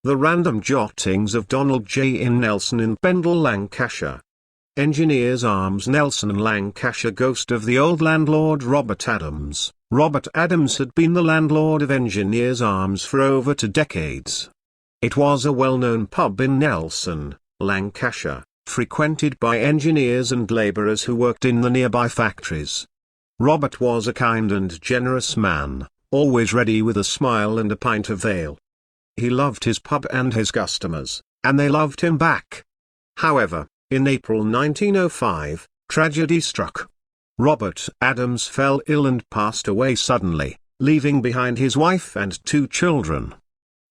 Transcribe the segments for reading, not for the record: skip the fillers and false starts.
The Random Jottings of Donald J. in Nelson in Pendle, Lancashire. Engineer's Arms, Nelson and Lancashire. Ghost of the old landlord Robert Adams. Robert Adams had been the landlord of Engineer's Arms for over 2 decades. It was a well-known pub in Nelson, Lancashire, frequented by engineers and labourers who worked in the nearby factories. Robert was a kind and generous man, always ready with a smile and a pint of ale. He loved his pub and his customers, and they loved him back. However, in April 1905, tragedy struck. Robert Adams fell ill and passed away suddenly, leaving behind his wife and 2 children.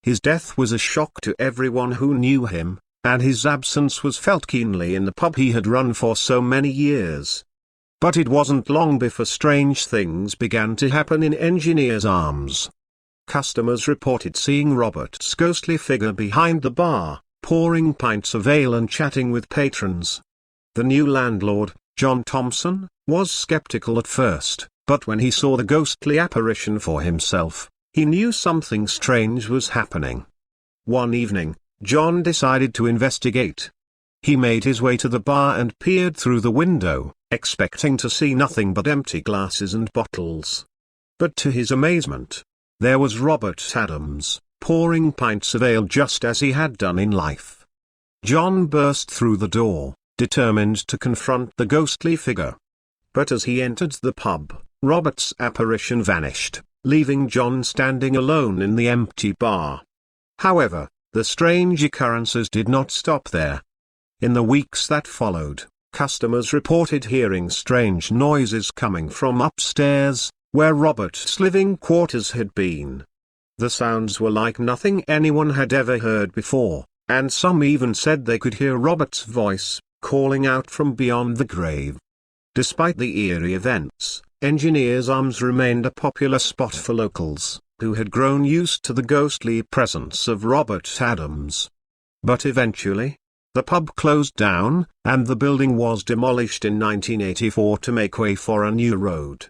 His death was a shock to everyone who knew him, and his absence was felt keenly in the pub he had run for so many years. But it wasn't long before strange things began to happen in Engineer's Arms. Customers reported seeing Robert's ghostly figure behind the bar, pouring pints of ale and chatting with patrons. The new landlord, John Thompson, was skeptical at first, but when he saw the ghostly apparition for himself, he knew something strange was happening. One evening, John decided to investigate. He made his way to the bar and peered through the window, expecting to see nothing but empty glasses and bottles. But to his amazement, there was Robert Adams, pouring pints of ale just as he had done in life. John burst through the door, determined to confront the ghostly figure. But as he entered the pub, Robert's apparition vanished, leaving John standing alone in the empty bar. However, the strange occurrences did not stop there. In the weeks that followed, customers reported hearing strange noises coming from upstairs, where Robert's living quarters had been. The sounds were like nothing anyone had ever heard before, and some even said they could hear Robert's voice, calling out from beyond the grave. Despite the eerie events, Engineer's Arms remained a popular spot for locals, who had grown used to the ghostly presence of Robert Adams. But eventually, the pub closed down, and the building was demolished in 1984 to make way for a new road.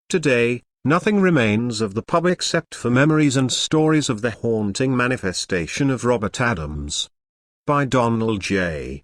Today, nothing remains of the pub except for memories and stories of the haunting manifestation of Robert Adams. By Donald J.